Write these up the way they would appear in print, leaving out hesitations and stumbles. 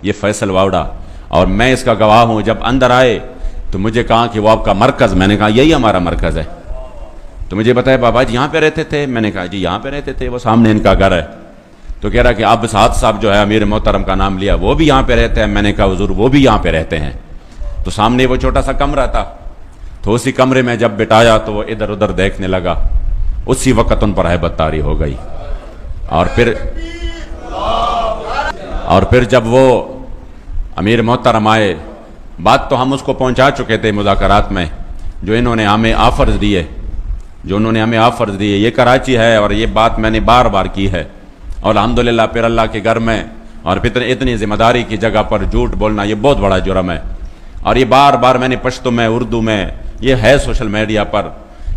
یہ فیصل واوڈا، اور میں اس کا گواہ ہوں. جب اندر آئے تو مجھے کہا کہ وہ آپ کا مرکز، میں نے کہا یہی ہمارا مرکز ہے. تو مجھے بتایا بابا جی یہاں پہ رہتے تھے؟ میں نے کہا جی یہاں پہ رہتے تھے، وہ سامنے ان کا گھر ہے. تو کہہ رہا کہ آپ سعد صاحب جو ہے امیر محترم کا نام لیا، وہ بھی یہاں پہ رہتے ہیں؟ میں نے کہا حضور وہ بھی یہاں پہ رہتے ہیں. تو سامنے وہ چھوٹا سا کمرہ تھا، تو اسی کمرے میں جب بٹھایا تو وہ ادھر ادھر دیکھنے لگا. اسی وقت ان پر ہیبت طاری ہو گئی. اور پھر جب وہ امیر محترم آئے، بات تو ہم اس کو پہنچا چکے تھے مذاکرات میں، جو انہوں نے ہمیں آفرز دیے، یہ کراچی ہے، اور یہ بات میں نے بار بار کی ہے. اور الحمدللہ پھر اللہ کے گھر میں، اور پھر اتنی ذمہ داری کی جگہ پر جھوٹ بولنا یہ بہت بڑا جرم ہے. اور یہ بار بار میں نے پشتو میں، اردو میں، یہ ہے سوشل میڈیا پر،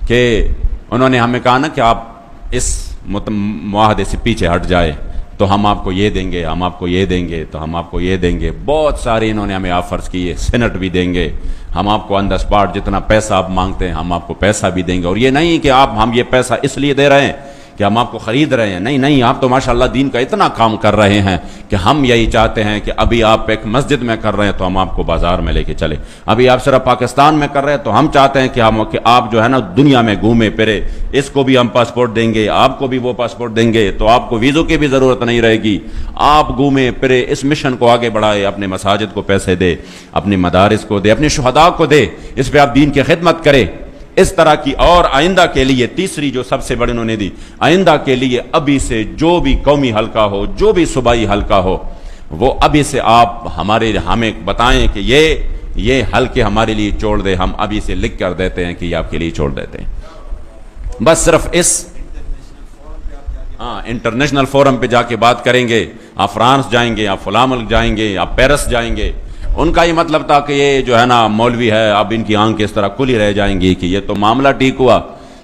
کہ انہوں نے ہمیں کہا نا کہ آپ اس معاہدے سے پیچھے ہٹ جائے تو ہم آپ کو یہ دیں گے، ہم آپ کو یہ دیں گے، تو ہم آپ کو یہ دیں گے. بہت سارے انہوں نے ہمیں آفرز کیے، سینٹ بھی دیں گے، ہم آپ کو آن دا اسپاٹ جتنا پیسہ آپ مانگتے ہیں ہم آپ کو پیسہ بھی دیں گے. اور یہ نہیں کہ ہم یہ پیسہ اس لیے دے رہے ہیں کہ ہم آپ کو خرید رہے ہیں، نہیں، آپ تو ماشاءاللہ دین کا اتنا کام کر رہے ہیں کہ ہم یہی چاہتے ہیں کہ ابھی آپ ایک مسجد میں کر رہے ہیں تو ہم آپ کو بازار میں لے کے چلیں. ابھی آپ صرف پاکستان میں کر رہے ہیں تو ہم چاہتے ہیں کہ آپ جو ہے نا دنیا میں گھومے پھرے. اس کو بھی ہم پاسپورٹ دیں گے، آپ کو بھی وہ پاسپورٹ دیں گے، تو آپ کو ویزوں کی بھی ضرورت نہیں رہے گی. آپ گھومے پھرے، اس مشن کو آگے بڑھائے، اپنے مساجد کو پیسے دے، اپنے مدارس کو دے، اپنے شہداء کو دے، اس پہ آپ دین کی خدمت کریں. اس طرح کی. اور آئندہ کے لیے تیسری جو سب سے بڑی انہوں نے دی، آئندہ کے لیے ابھی سے جو بھی قومی حلقہ ہو، جو بھی صوبائی حلقہ ہو، وہ ابھی سے آپ ہمیں بتائیں کہ یہ حلقے ہمارے لیے چھوڑ دے. ہم ابھی سے لکھ کر دیتے ہیں کہ یہ آپ کے لیے چھوڑ دیتے ہیں. بس صرف انٹرنیشنل فورم پہ جا کے بات کریں گے. آپ فرانس جائیں گے، آپ فلاں ملک جائیں گے، آپ پیرس جائیں گے. ان کا یہ مطلب تھا کہ یہ جو ہے نا مولوی ہے، اب ان کی آنکھ اس طرح کھلی رہ جائیں گی کہ یہ تو معاملہ ٹھیک ہوا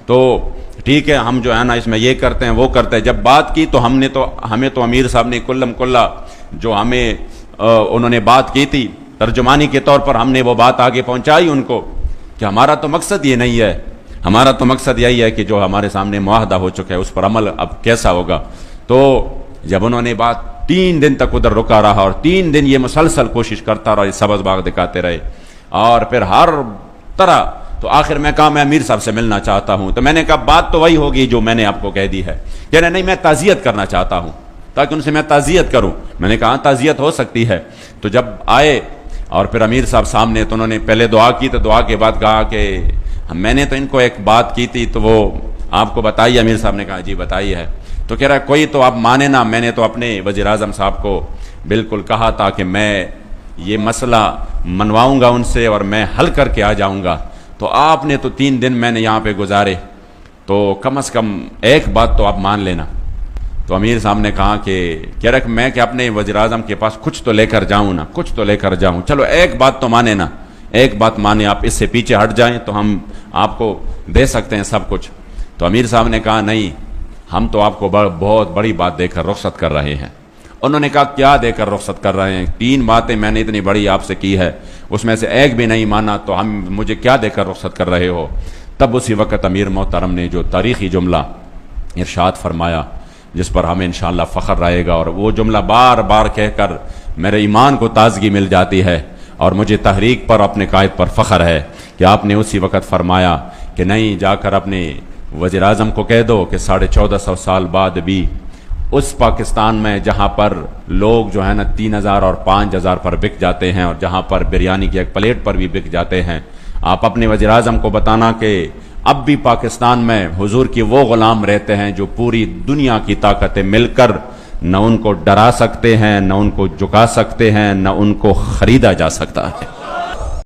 تو ٹھیک ہے، ہم جو ہے نا اس میں یہ کرتے ہیں وہ کرتے ہیں. جب بات کی تو ہمیں تو امیر صاحب نے کلم کلا جو ہمیں انہوں نے بات کی تھی ترجمانی کے طور پر، ہم نے وہ بات آگے پہنچائی ان کو کہ ہمارا تو مقصد یہ نہیں ہے، ہمارا تو مقصد یہی ہے کہ جو ہمارے سامنے معاہدہ ہو چکا ہے اس پر عمل اب کیسا ہوگا. تو جب انہوں نے بات 3 دن تک ادھر رکا رہا، اور 3 دن یہ مسلسل کوشش کرتا رہا، یہ سبز باغ دکھاتے رہے، اور پھر ہر طرح. تو آخر میں کہا میں امیر صاحب سے ملنا چاہتا ہوں. تو میں نے کہا بات تو وہی ہوگی جو میں نے آپ کو کہہ دی ہے. کہہ رہے نہیں میں تعزیت کرنا چاہتا ہوں، تاکہ ان سے میں تعزیت کروں. میں نے کہا تعزیت ہو سکتی ہے. تو جب آئے اور پھر امیر صاحب سامنے، تو انہوں نے پہلے دعا کی، تو دعا کے بعد کہا کہ میں نے تو ان کو ایک بات کی تھی تو وہ آپ کو بتائی. امیر صاحب نے کہا جی بتائی ہے. تو کہہ رہا کوئی تو آپ مانے نا، میں نے تو اپنے وزیر اعظم صاحب کو بالکل کہا تھا کہ میں یہ مسئلہ منواؤں گا ان سے اور میں حل کر کے آ جاؤں گا. تو آپ نے تو 3 دن میں نے یہاں پہ گزارے، تو کم از کم ایک بات تو آپ مان لینا. تو امیر صاحب نے کہا کہ کہہ رہا کہ میں کہ اپنے وزیر اعظم کے پاس کچھ تو لے کر جاؤں نا، کچھ تو لے کر جاؤں. چلو ایک بات تو مانے نا، ایک بات مانے، آپ اس سے پیچھے ہٹ جائیں تو ہم آپ کو دے سکتے ہیں سب کچھ. تو امیر صاحب نے کہا نہیں، ہم تو آپ کو بہت بڑی بات دے کر رخصت کر رہے ہیں. انہوں نے کہا کیا دے کر رخصت کر رہے ہیں؟ 3 باتیں میں نے اتنی بڑی آپ سے کی ہے، اس میں سے ایک بھی نہیں مانا، تو مجھے کیا دے کر رخصت کر رہے ہو؟ تب اسی وقت امیر محترم نے جو تاریخی جملہ ارشاد فرمایا جس پر ہمیں انشاءاللہ فخر رہے گا، اور وہ جملہ بار بار کہہ کر میرے ایمان کو تازگی مل جاتی ہے، اور مجھے تحریک پر اپنے قائد پر فخر ہے کہ آپ نے اسی وقت فرمایا کہ نہیں، جا کر اپنے وزیر اعظم کو کہہ دو کہ 1450 سال بعد بھی اس پاکستان میں جہاں پر لوگ جو ہے نا 3000 اور 5000 پر بک جاتے ہیں، اور جہاں پر بریانی کی ایک پلیٹ پر بھی بک جاتے ہیں، آپ اپنے وزیر اعظم کو بتانا کہ اب بھی پاکستان میں حضور کی وہ غلام رہتے ہیں جو پوری دنیا کی طاقتیں مل کر نہ ان کو ڈرا سکتے ہیں، نہ ان کو جھکا سکتے ہیں، نہ ان کو خریدا جا سکتا ہے.